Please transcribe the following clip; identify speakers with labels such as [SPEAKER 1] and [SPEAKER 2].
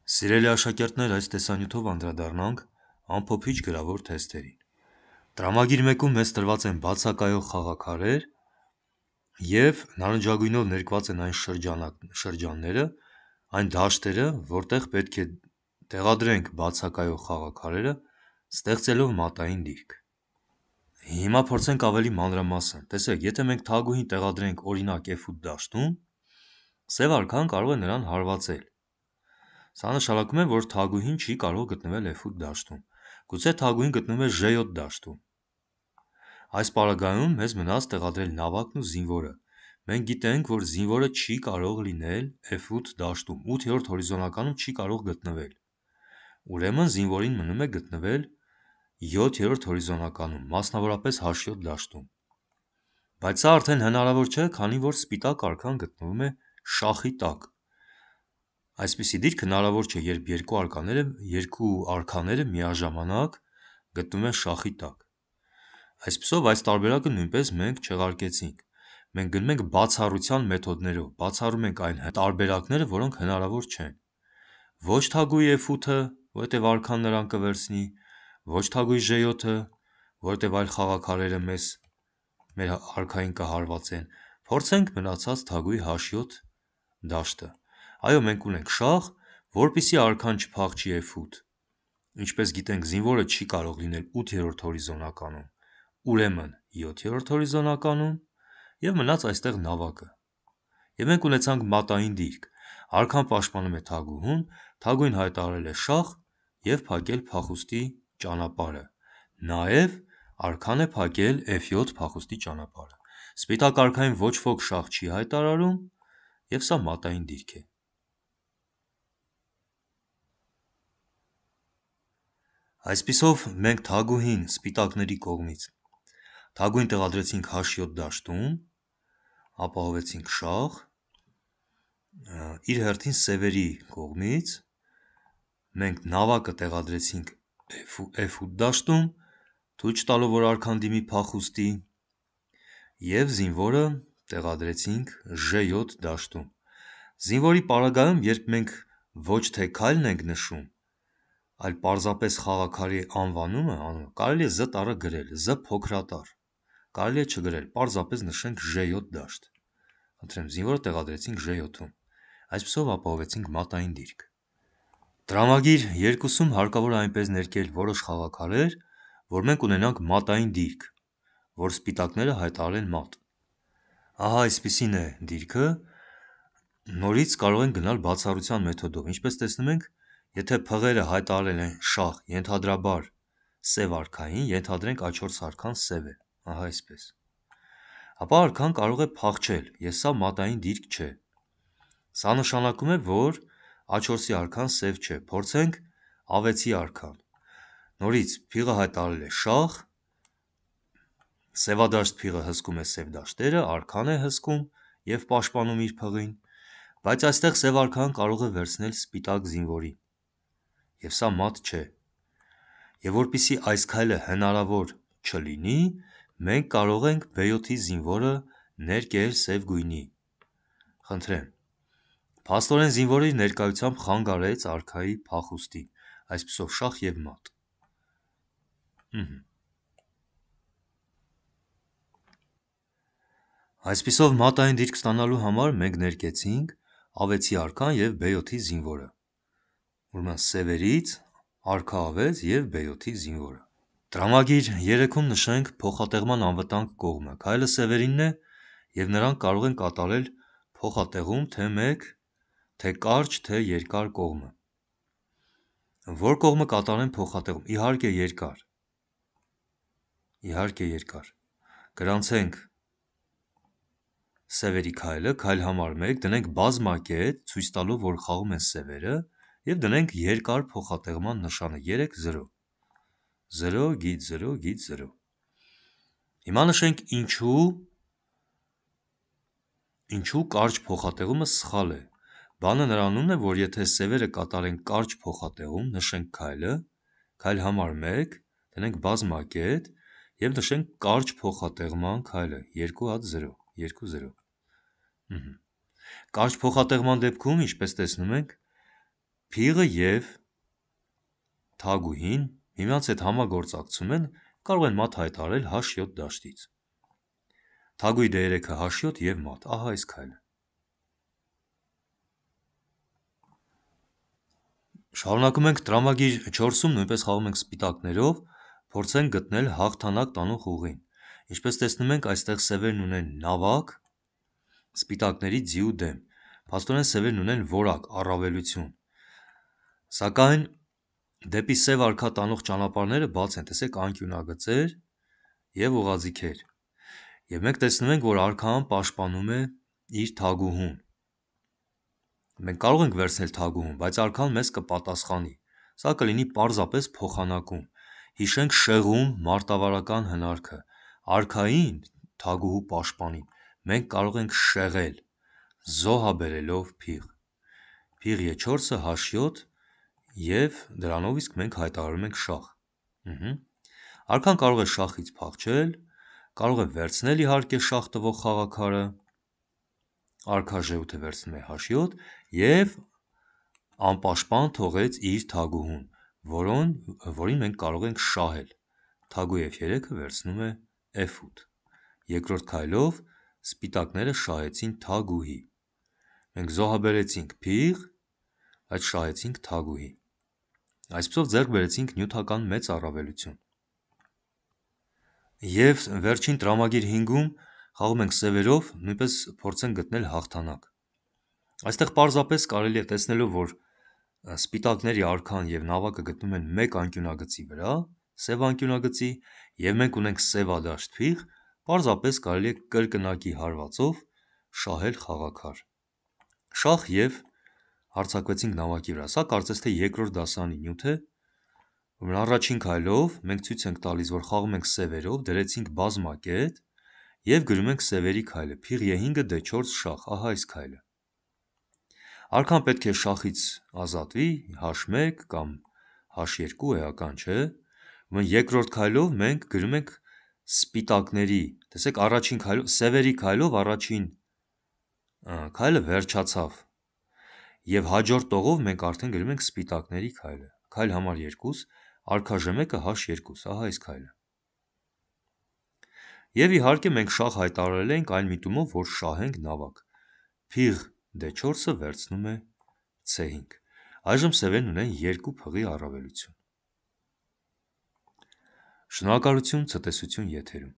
[SPEAKER 1] Սիրելի աշակերտներ, այս տեսանյութով անդրադառնանք ամփոփիչ գրավոր թեստերին։ Տրամագիր 1-ում մեզ տրված են բացակայող խաղաքարեր և նարնջագույնով ներկված են այն շրջանները, այն դաշտերը, որտեղ պետք է տեղադրենք բացակայող խաղաքարերը, ստեղծելով մատային դիրք։ Հիմա փորձենք ավելի մանրամասն։ Տեսեք, եթե մենք թագուհին տեղադրենք օրինակ F8 դաշտում, սև արքան կարող է նրան հարվածել։ Սա նշանակում է, որ թագուհին չի կարող գտնվել F8 դաշտում։ Գուցե թագուհին գտնվում է J7 դաշտում։ Այս պարագայում մեզ մնաց տեղադրել նավակն ու զինվորը։ Մենք գիտենք, որ զինվորը չի կարող լինել F8 դաշտում, 8-րդ հորիզոնականում չի կարող գտնվել։ Ուրեմն զինվորին մնում է գտնվել 7-րդ հորիզոնականում, մասնավորապես H7 դաշտում։ Բայց սա արդեն հնարավոր չէ, քանի որ սպիտակ արքան գտնվում է շախի տակ։ Այսպիսի դիրք հնարավոր չէ, երբ երկու արքաները միաժամանակ գտնվում են շախի տակ։ Այսպիսով, այս տարբերակը նույնպես մենք չեղարկեցինք։ Մենք գնում ենք բացառության մեթոդներով, բացառում ենք այն տարբերակները, որոնք հնարավոր չեն։ Ոչ թագուհի F8-ը, որովհետև արքան նրան կվերցնի, ոչ թագուհի J7-ը, որովհետև այլ խաղաքարերը մեր արքային կհարվածեն։ Փորձենք մնացած թագուհի H7 դաշտը։ Այո, մենք ունենք շախ, որպեսզի արքան չփախչի F8։ Ինչպես գիտենք, զինվորը չի կարող լինել 8-րդ հորիզոնականում, ուրեմն 7-րդ հորիզոնականում և մնաց այստեղ նավակը։ Եվ մենք ունեցանք մատային դիրք։ Արքան պաշտպանում է թագուհուն, թագուհին հայտարարել է շախ և փակել փախուստի ճանապարհը։ Նաև արքան է փակել F7 փախուստի ճանապարհը։ Սպիտակ արքային ոչ ոք շախ չի հայտարարում, և սա մատային դիրք է։ Այսպիսով, մենք թագուհին սպիտակների կողմից տեղադրեցինք H7 դաշտում, ապահովեցինք շախ, իր հերթին սևերի կողմից մենք նավակը տեղադրեցինք F8 դաշտում, թույլ չտալով, որ արքան դիմի փախուստի, և զինվորը տեղադրեցինք J7 դաշտում։ Զինվորի պարագայում, երբ մենք ոչ թե քայլն ենք նշում, այլ պարզապես խաղաքարի անվանումը, կարելի է Z տառը գրել, Z փոքրատառ, կարելի է չգրել, պարզապես նշենք J7 դաշտ։ Խնդրեմ, զինվորը տեղադրեցինք J7-ում։ Այսպիսով ապահովեցինք մատային դիրք։ Տրամագիր 2-ում հարկավոր է այնպես ներկել որոշ խաղաքարեր, որ մենք ունենանք մատային դիրք, որ սպիտակները հայտարարեն մատ։ Ահա այսպիսին է դիրքը, նորից կարող ենք գնալ բացառության մեթոդով։ Ինչպես տեսնում ենք, եթե փղերը հայտարարել են շախ, ենթադրաբար սև արքային, ենթադրենք A4 արքան սև է, ահա այսպես։ Ապա արքան կարող է փախչել, և սա մատային դիրք չէ։ Սա նշանակում է, որ A4-ի արքան սև չէ։ Փորձենք A6-ի արքան։ Նորից փիղը հայտարարել է շախ, սևադաշտ փիղը հսկում է սև դաշտերը, արքան է հսկում և պաշտպանում իր փղին, բայց այստեղ սև արքան կարող է վերցնել սպիտակ զինվորին, և սա մատ չէ։ Եվ որպեսզի այս քայլը հնարավոր չլինի, մենք կարող ենք B7-ի զինվորը ներկել սև գույնի։ Խնդրեմ։ Փաստորեն զինվորը իր ներկայությամբ խանգարեց արքայի փախուստին, այսպիսով շախ և մատ։ Այսպիսով մատային դիրք ստանալու համար մենք ներկեցինք A6-ի արքան և B7-ի զինվորը։ Ուրեմն սևերից արքա A6 և B7-ի զինվորը։ Տրամագիր 3-ում նշենք փոխատեղման անվտանգ կողմը։ Քայլը սևերինն է, և նրանք կարող են կատարել փոխատեղում թե՛ մեկ, թե՛ կարճ, թե՛ երկար կողմը։ Որ կողմը կատարեն փոխատեղում։ Իհարկե երկար։ Գրանցենք սևերի քայլը, քայլ համար 1, դնենք բազմակետ, ցույց տալով, որ խաղում են սևերը, և դնենք երկար փոխատեղման նշանը 3, 0։ 0, գիծ 0, գիծ 0։ Հիմա նշենք ինչու կարճ փոխատեղումը սխալ է։ Բանը նրանումն է, որ եթե սևերը կատարեն կարճ փոխատեղում, նշենք քայլը, քայլ համար 1, դնենք բազմակետ և նշենք կարճ փոխատեղման քայլը 2 հատ 0, 2, 0։ Կարճ փոխատեղման դեպքում, ինչպես տեսնում ենք, Փիղը և թագուհին միմյանց հետ համագործակցում են, կարող են մատ հայտարարել H7 դաշտից։ Թագուհի D3-ը H7 և մատ, ահա այս քայլը։ Շարունակում ենք տրամագիր 4-ում նույնպես խաղում ենք սպիտակներով, փորձենք գտնել հաղթանակ տանող ուղին։ Ինչպես տեսնում ենք, այստեղ սևերն ունեն նավակ, սպիտակների ձի ու դեմ։ Փաստորեն սևերն ունեն որակ, առավելություն։ Սակայն դեպի սև արքա տանող ճանապարհները բաց են, տեսեք անկյունագծեր և ուղղաձիգեր։ Եվ մենք տեսնում ենք, որ արքան պաշտպանում է իր թագուհուն։ Մենք կարող ենք վերցնել թագուհուն, բայց արքան մեզ կպատասխանի։ Սա կլինի պարզապես փոխանակում։ Հիշենք շեղում մարտավարական հնարքը։ Արքային, թագուհու պաշտպանին, մենք կարող ենք շեղել, զոհաբերելով փիղ։ Փիղ E4-ը H7 և դրանով իսկ մենք հայտարարում ենք շահ։ Արքան կարող է շախից փախչել, կարող է վերցնել իհարկե շահ տվող խաղաքարը, արքա Ž8-ը վերցնում է H7 և անպաշտպան թողեց իր թագուհուն, որին մենք կարող ենք շահել։ Թագուհի F3-ը վերցնում է F8։ Երկրորդ քայլով սպիտակները շահեցին թագուհի։ Մենք զոհաբերեցինք փիղ, բայց շահեցինք թագուհի։ Այսպիսով ձեռք բերեցինք նյութական մեծ առավելություն։ Եվ վերջին տրամագիր 5-ում խաղում ենք սևերով, նույնպես փորձենք գտնել հաղթանակ։ Այստեղ պարզապես կարելի է տեսնելով, որ սպիտակների արքան և նավակը գտնվում են մեկ անկյունագծի վրա, սև անկյունագծի, և մենք ունենք սևադաշտ փիղ, պարզապես կարելի է կրկնակի հարվածով շահել խաղաքար։ Շահ և հարձակվեցինք նավակի վրա։ Սա կարծես թե երկրորդ դասարանի նյութ է։ Առաջին քայլով մենք ցույց ենք տալիս, որ խաղում ենք սևերով, դրեցինք բազմակետ և գրում ենք սևերի քայլը։ Փիղ E5-ը D4 շախ, ահա այս քայլը։ Արքան պետք է շախից ազատվի, H1 կամ H2 էական չէ։ Երկրորդ քայլով մենք գրում ենք սպիտակների, տեսեք սևերի քայլով առաջին քայլը վերջացավ և հաջորդ տողով մենք արդեն գրում ենք սպիտակների քայլը։ Քայլ համար 2, արքա Ž1-ը H2, ահա այս քայլը։ Եվ իհարկե մենք շահ հայտարարել ենք այն միտումով, որ շահենք նավակ։ Փիղ D4-ը վերցնում է C5։ Այժմ սևերն ունեն 2 փղի առավելություն։ Շնորհակալություն, ցտեսություն եթերում։